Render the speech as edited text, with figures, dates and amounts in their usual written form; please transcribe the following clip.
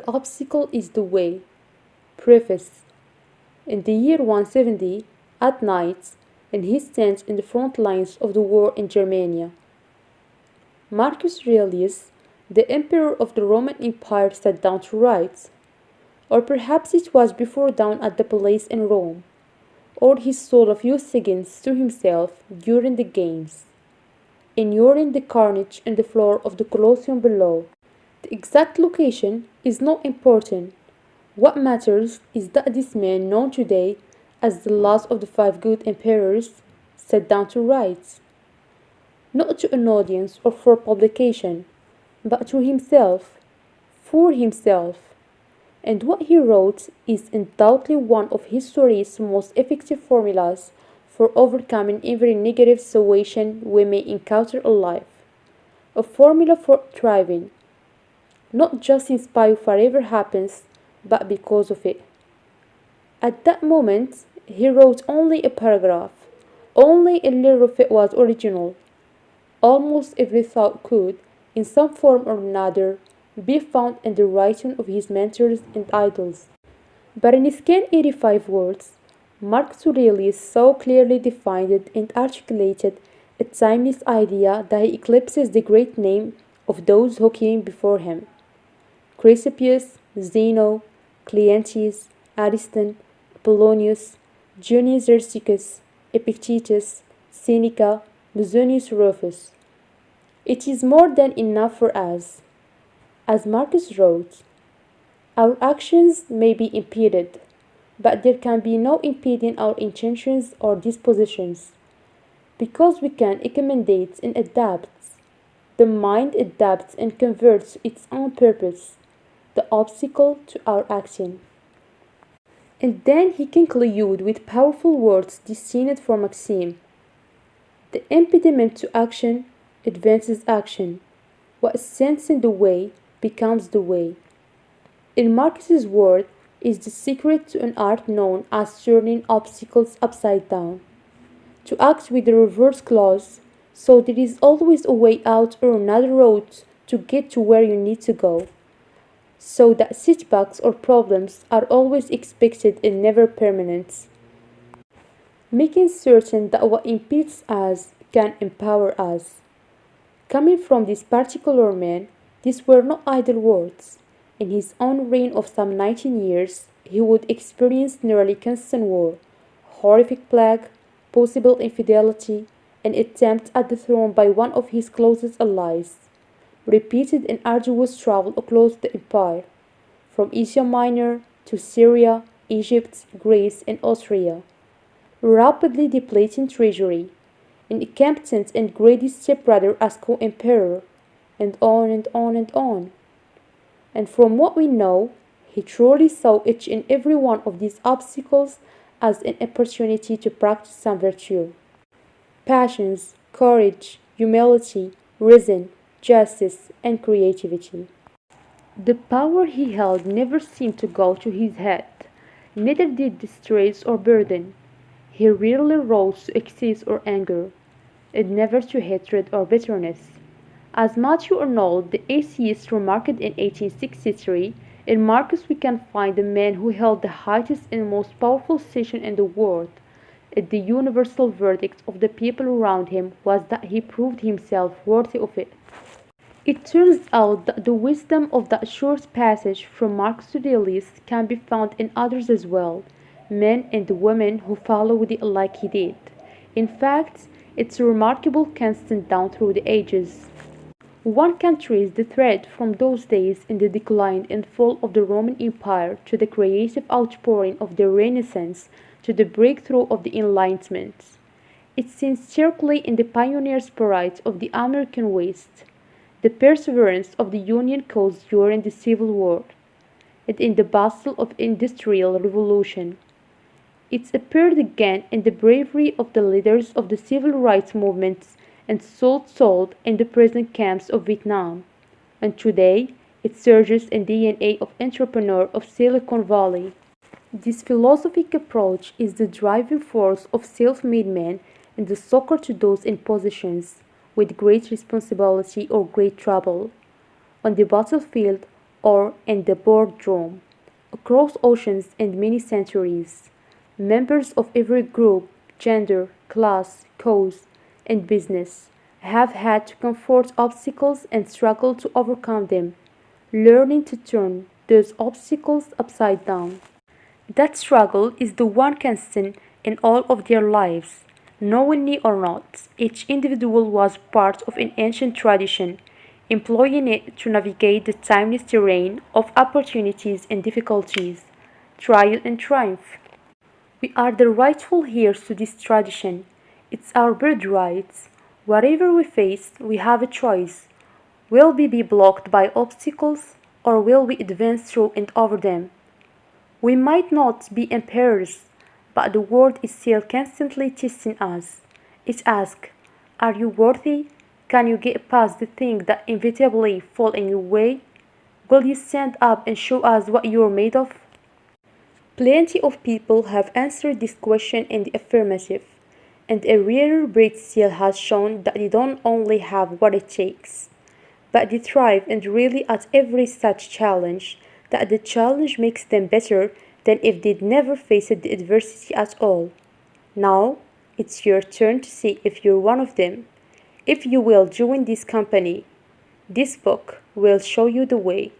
obstacle is the way. Preface. In the year 170, at night, and he stands in the front lines of the war in Germania. Marcus Aurelius, the emperor of the Roman Empire, sat down to write. Or perhaps it was before dawn at the palace in Rome, or he stole a few seconds to himself during the games, ignoring the carnage on the floor of the Colosseum below. The exact location is not important. What matters is that this man, known today as the last of the five good emperors, sat down to write, not to an audience or for publication, but to himself, for himself. And what he wrote is undoubtedly one of history's most effective formulas for overcoming every negative situation we may encounter in life. A formula for thriving, not just in spite of whatever happens, but because of it. At that moment, he wrote only a paragraph. Only a little of it was original. Almost every thought could, in some form or another, be found in the writing of his mentors and idols. But in scant 85 words, Marcus Aurelius so clearly defined and articulated a timeless idea that he eclipses the great name of those who came before him. Chrysippus, Zeno, Cleanthes, Ariston, Apollonius, Junius Ersicus, Epictetus, Seneca, Musonius Rufus. It is more than enough for us. As Marcus wrote, our actions may be impeded, but there can be no impeding our intentions or dispositions, because we can accommodate and adapt. The mind adapts and converts its own purpose, the obstacle to our action. And then he concluded with powerful words destined for Maxime. The impediment to action advances action. What stands in the way becomes the way. In Marcus's word is the secret to an art known as turning obstacles upside down. To act with the reverse clause, so there is always a way out or another road to get to where you need to go, so that setbacks or problems are always expected and never permanent, making certain that what impedes us can empower us. Coming from this particular man, these were not idle words. In his own reign of some 19 years, he would experience nearly constant war, horrific plague, possible infidelity, an attempt at the throne by one of his closest allies, repeated and arduous travel across the empire, from Asia Minor to Syria, Egypt, Greece, and Austria, rapidly depleting treasury, an incompetent and greedy stepbrother as co-emperor, and on and on and on. And from what we know, he truly saw each and every one of these obstacles as an opportunity to practice some virtue. Passions, courage, humility, reason, justice, and creativity. The power he held never seemed to go to his head, neither did the stress or burden. He rarely rose to excess or anger, and never to hatred or bitterness. As Matthew Arnold, the atheist, remarked in 1863, in Marcus we can find the man who held the highest and most powerful station in the world, and the universal verdict of the people around him was that he proved himself worthy of it. It turns out that the wisdom of that short passage from Marcus Aurelius can be found in others as well, men and women who followed it like he did. In fact, it's a remarkable constant down through the ages. One can trace the thread from those days in the decline and fall of the Roman Empire to the creative outpouring of the Renaissance to the breakthrough of the Enlightenment. It's seen starkly in the pioneer spirit of the American West, the perseverance of the Union cause during the Civil War, and in the bustle of industrial revolution. It's appeared again in the bravery of the leaders of the civil rights movements and sold in the prison camps of Vietnam. And today, it surges in the DNA of entrepreneurs of Silicon Valley. This philosophic approach is the driving force of self-made men and the succor to those in positions with great responsibility or great trouble. On the battlefield, or in the boardroom. Across oceans and many centuries, members of every group, gender, class, cause, and business have had to confront obstacles and struggle to overcome them, learning to turn those obstacles upside down. That struggle is the one constant in all of their lives. Knowingly or not, each individual was part of an ancient tradition, employing it to navigate the timeless terrain of opportunities and difficulties, trial and triumph. We are the rightful heirs to this tradition. It's our birthright. Whatever we face, we have a choice. Will we be blocked by obstacles, or will we advance through and over them? We might not be emperors, but the world is still constantly testing us. It asks, are you worthy? Can you get past the things that inevitably fall in your way? Will you stand up and show us what you're made of? Plenty of people have answered this question in the affirmative, and a rarer breed still has shown that they don't only have what it takes, but they thrive and really at every such challenge, that the challenge makes them better than if they'd never faced the adversity at all. Now, it's your turn to see if you're one of them. If you will join this company, this book will show you the way.